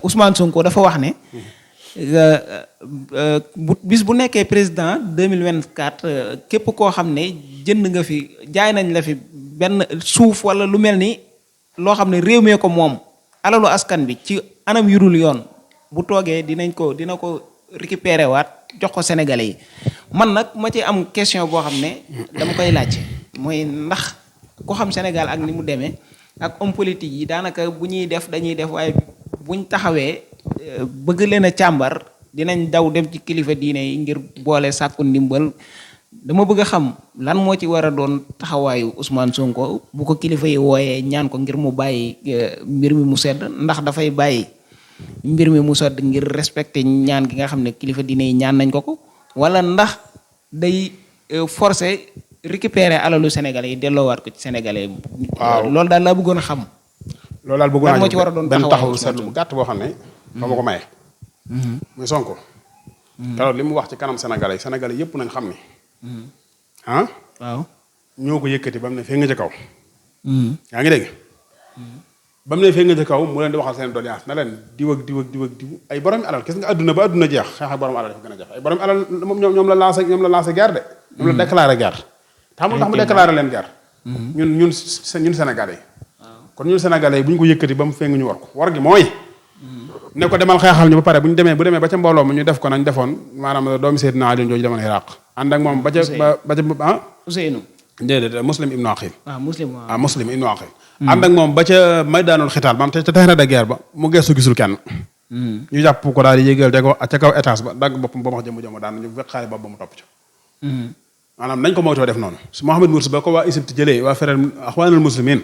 Ousmane Sonko dafa wax ne bis bu nekkee président 2024 képp koo xam ne jënd nga fi jaay nañ la fi benn suuf wala lu mel ni loo xam ne réew mee ko moom alalu askan bi ci anam yurul yoon bu toogee dina ko récupérer waat jox ko sénégalais yi man nag ma ci am question boo xam ne dama koy laaj mooy ndax ku xam Sénégal ak ni mu demee ak homme politique yi daanaka bu ñuy def dañuy def waaye buñ taxawee bëgg leen a càmbar dinañ daw dem ci kilifa diine yi ngir boole sàkku ndimbal dama bëgg a xam lan moo ci war a doon taxawaayu Ousmane Sonko bu ko kilifa yi wooyee ñaan ko ngir mu bàyyi mbir mi mu sedd ndax dafay bàyyi mbir mi mu sedd ngir respecter ñaan gi nga xam ne kilifa diine yi ñaan nañ ko wala ndax day forcer récupérer alalu sénégalais yi delloowaat ko ci sénégalais yi. waaw loolu daal laa bëggoon a xam. loolu daal bëggoon moo ci war a doon benn taxawu seetlu bu gàtt boo xam ne. fa ma ko maye. muy Sonko. keroog li mu wax ci kanam sénégalais yëpp nañ xam ni. waaw. ñoo ko yëkkati ba mu ne fee nga ca kaw. yaa ngi dégg. ba mu ne fee nga ca kaw mu leen di waxal seen doléance na leen diw ak diw ay borom alal gis nga adduna ba adduna jeex xeex ak borom alal dafa gën a jafe ay borom alal ñoom la lancé guerre de. ñoom la déclaré guerre. te xamul tax mu déclaré leen guerre. ñun sénégalais yi. kon ñun sénégalais yi bu ñu ko yëkkati ba mu fee nga ñu war ko war gi mooy. ne ko demal xeexal ñu ba pare bu demee ba ca mbooloo mu ñu def ko nañ defoon maanaam doomi Seydina Ali jooju demoon Iraq ànd ak moom ba ca Ousseynou. déedéet Muslim ibnu Aqil. Muslim ibnu Aqil. ànd ak moom ba ca maydaanul xitaal maanaam ca terrain de guerre ba mu gestu gisul kenn. ñu jàpp ko daal di yéegal ca kaw étage ba dagg boppam ba ma jëm daan ñu fekk xaalis ba mu topp ca. maanaam nañ ko moytoo def noonu su Mohamed Morsi ba ko waa Égypte jëlee waa frère Axwaanul Muslimin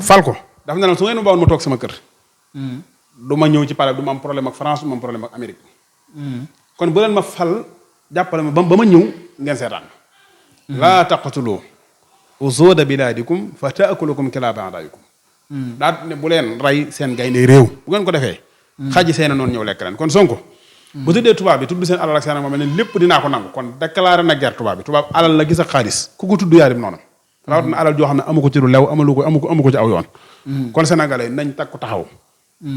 fal ko daf ne la su ngeen ma bawoon ma toog sama kër. du ma ñëw ci palais du ma am problème ak France du ma am problème ak Amérique. kon bu leen ma fal jàppale ma ba ma ñëw ngeen seetaan. laa taqatulu usuuda bilaadikum fa taakulukum kilaaba a'daa'ikum. daa ne bu leen rey seen gaynde réew bu ngeen ko defee. xaji seen noonu ñëw lekk leen kon Sonko. bu tuddee tubaab bi tudd seen alal ak seen ak moom ne lépp dinaa ko nangu kon déclaré na guerre tubaab bi tubaab alal la gis ak xaalis ku ko tudd yaarim noonu. rawat na alal joo xam ne amu ko ci lu lew amu ko ci aw yoon. kon sénégalais nañ takku taxaw.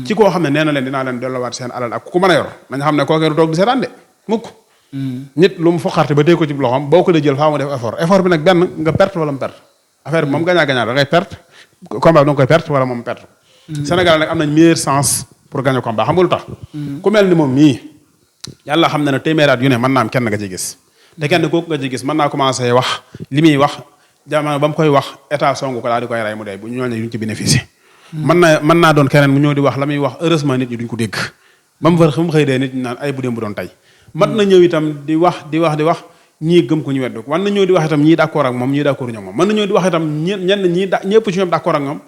ci koo xam ne nee na leen dinaa leen delloowaat seen alal ak ku ko mën a yor nañ xam ne kooku du toog di seetaan de mukk. nit lu mu foqarte ba dee ko ci loxoom boo ko dee jël faa mu def effort bi nag benn nga perte wala mu perte affaire bi moom gagnant da ngay perte combat bi da nga koy perte wala moom perte. Sénégal nag am nañ meilleur chance pour gagner combat xam nga lu tax. ku mel ni moom mii yàlla xam na ne téeméeri at yu ne mën naa am kenn nga ci gis. te kenn kooku nga ci gis mën naa commencé wax li muy wax jamono ba mu koy wax état songu ko daal di koy rey mu dee bu ñooñu duñ ci bénéficier. mën naa doon keneen mu ñëw di wax la muy wax heureusement nit ñi duñ ko dégg ba mu xëy dee nit ñi naan ay bu doon tey. mat na ñëw itam di wax ñii gëm ko ñu weddu ko mën na ñëw di wax itam ñii d'accord ak moom ñii d'accord ñoom moom mën na ñëw di wax itam ñëpp ci ñoom d'accord ak ñoom.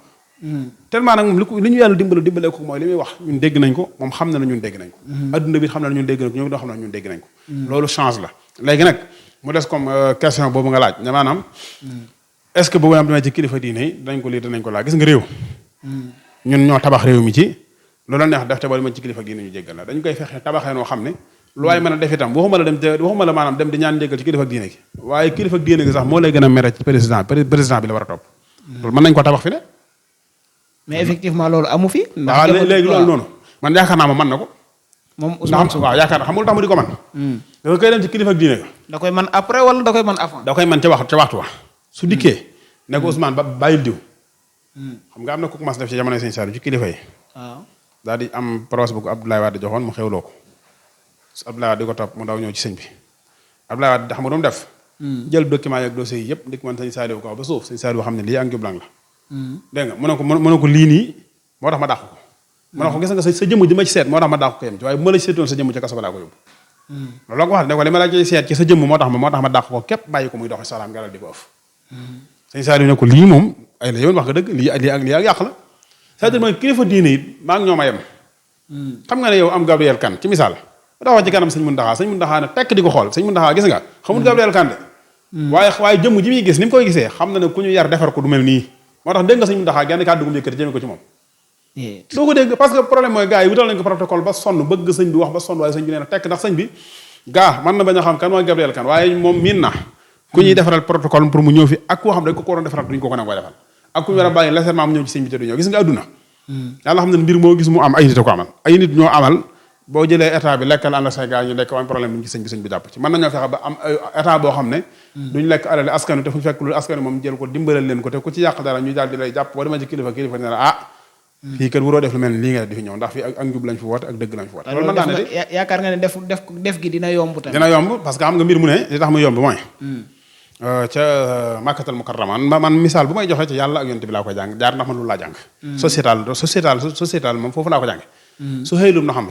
tellement nag moom li ñu yàlla dimbale ko mooy li muy wax ñun dégg nañ ko moom xam na ne ñun dégg nañ ko. adduna bi xam na ne ñun dégg nañ ko ñoom doo xam ne ñun dégg nañ ko. loolu change la léegi nag mu des comme question boobu nga laaj ne maanaam est-ce que boobu am demee ci kilifa diine yi danañ ko lii danañ ko laaj gis nga réew ñun ñoo tabax réew mi ci loolu neex def te boo demee ci kilifa diine ñu jéggal la dañ koy fexe tabaxee noo xam ne lu waaye mën a def itam waxuma la maanaam dem di ñaan jéggal ci kilifa diine gi waaye kilifa diine gi sax moo lay gën a mere ci président bi la war a topp loolu mën nañ ko tabax fi ne mais effectivement loolu amu fi waaw léegi loolu noonu man yaakaar naa ma mën na ko moom Ousmane Sonko waaw yaakaar naa xamul tax mu di ko man dafa koy dem ci kilifa diine ga da koy man après wala da koy man avant da koy man ca waxtu wa su dikkee ne ko Ousmane ba bàyyil diw xam nga am na ku commencé def ci jamono Sëñ Saliou ci kilifa yi waaw daal di am procès bu ko Abdoulaye Wade joxoon mu xewloo ko Abdoulaye Wade di ko topp mu daw ñëw ci sëñ bi Abdoulaye Wade xam nga doon def jël document yi ak dossiers yi yëpp ndik man Sëñ Saliou ko ba suuf Sëñ Saliou xam ne lii ak njublang la dégg nga mu ne ko lii nii moo tax ma dàq ko mu ne ko gis nga sa jëmm ji ma ci seet moo tax ma dàq ko yem ci waaye bu ma la ci seetoon sa jëmm ci kaso ba laa ko yóbbu loolu la ko wax ne ko li ma la ci seet ci sa jëmm moo tax ma dàq ko képp bàyyi ko muy doxi salaam ngaral di ko ëf Sëñ Saliou ne ko lii moom ay la yoon wax nga dëgg lii ak yàq la c'est-à-dire mooy kilifa diine it maa ngi ñoom a yem xam nga ne yow am Gabriel Kane ci misaal ba taxaw ci kanam sëñ Muntaxa ne tekk di ko xool sëñ Muntaxa gis nga xamul Gabriel Kane de waaye jëmm ji muy gis ni mu koy gisee xam na ne ku ñu yar defar ko du mel nii moo tax dégg nga sëñ Muntaxa genn kàddu gu mu yëkkati jëme ko ci moom doo ko dégg parce que problème mooy gars yi wutal nañ ko protocole ba sonn bëgg sëñ bi wax ba sonn waaye sëñ bi nee na tekk ndax sëñ bi gaa mën na bañ a xam kan mooy Gabriel Kane waaye moom miin na ku ñuy defaral protocole pour mu ñëw fi ak koo xam dañ ko waroon defaral duñ ko ko nangoo defal ak ku ñu war a bàyyi légèrement mu ñëw ci sëñ bi te du ñëw gis nga adduna yàlla xam ne mbir moo gis mu am ay nit a ko amal ay nit ñoo amal boo jëlee état bi lekkal ànd ak say gars ñu lekk am problème bi ci sëñ bi jàpp ci mën nañoo fexe ba am état boo xam ne duñ lekk alali askan wi te fu fekk lu askan wi moom jël ko dimbalal leen ko te ku ci yàq dara ñu daal di lay jàpp boo demee ci kilifa ne la fii kat waroo def lu mel ni lii nga def di fi ñëw ndax fii ak njub lañ fi woote ak dëgg lañ fi woote loolu mën naa ne de yaakaar nga ne def gi dina yomb tamit dina yomb parce que xam nga mbir mu ne li tax mu yomb mooy ca Makkatal Mukarrama man misaal bu may joxe ci yàlla ak yonent bi laa koy jàng jaar ndax man loolu laa jàng sociétal moom foofu laa ko jànge su xëylum na xam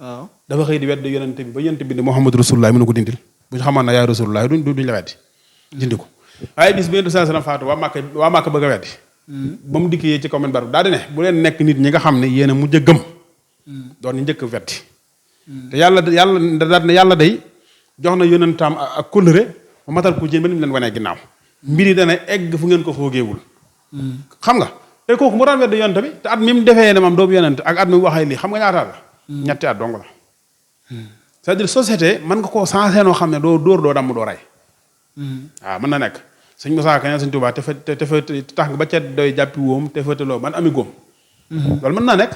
waaw dafa xëy di wedd yonent bi ba yonent bi ne Muhammadu Rasulullah mënu ko dindil bu ñu xamoon na yaay Rasulullah duñ la weddi dindi ko waaye bis bi yonent sallallahu alayhi wasallam faatu waa Makka bëgg a weddi ba mu dikkee ci commune bar daal di ne bu leen nekk nit ñi nga xam ne yéen a mujj a gëm doon ñu njëkk weddi te yàlla day jox na yonentam ak kóllëre ba matal ko jën ba ni mu leen wanee ginnaaw mbir yi dana egg fu ngeen ko foogeewul xam nga te kooku mu daan weddi yonent bi te at mi mu defee ne moom doomu yonent ak at mi mu waxee lii xam nga ñaata la ñetti at dong la c'est-à-dire société mën nga koo sensé noo xam ne doo dóor doo damm doo rey waaw mën na nekk sëñ Musaa Ka sëñ Tuubaa te fa tax nga ba ca doy jàppi wóom te fa teloo man ami góom loolu mën naa nekk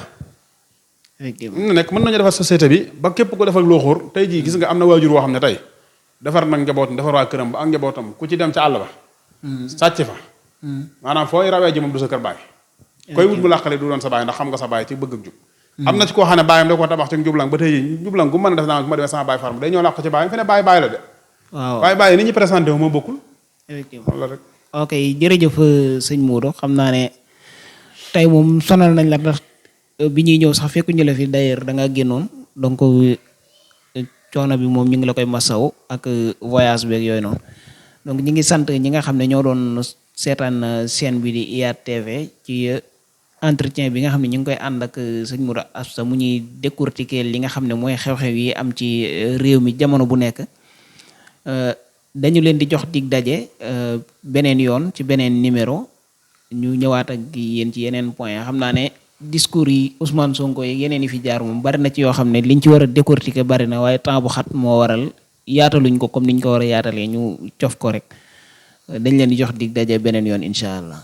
mën nañu defar société bi ba képp ko defal loo xóor tey jii gis nga am na waajur woo xam ne tey defar nag njabootam defar waa këram ba ak njabootam ku ci dem ca àll ba sàcc fa maanaam fooy rawee ji moom du sa kër baay koy wut mu làqale du doon sa baay ndax xam nga sa baay ci bëgg ak jub am na ci koo xam ne baayam da ko tabax ci njublang ba tey njublang gu mën a def naa bu ma demee sama baay farm day ñëw làq ci baayam fi ne baay la de waaye baay ni ñu présenté wu moo bokkul effectivement rek ok jërëjëf sëñ Modou xam naa ne tey moom sonal nañ la ndax bi ñuy ñëw sax fekku ñu la fi d'ailleurs da nga génnoon donc coono bi moom ñu ngi la koy masaw ak voyage beeg yooyu noonu donc ñi ngi sant ñi nga xam ne ñoo doon seetaan chaîne bi di IYAT TV ci entretien bi nga xam ne ñu ngi koy ànd ak sëñ Modou Asta mu ñuy décortiquer li nga xam ne mooy xew-xew yi am ci réew mi jamono bu nekk dañu leen di jox dig daje beneen yoon ci beneen numéro ñu ñëwaat ak yéen ci yeneen point xam naa ne discours yi Ousmane Sonko yi yeneen yi fi jaar moom bari na ci yoo xam ne liñ ci war a décortiquer bari na waaye temps bu xat moo waral yaataluñ ko comme niñ ko war a yaatalee ñu cof ko rek dañ leen di jox dig daje beneen yoon incha allah.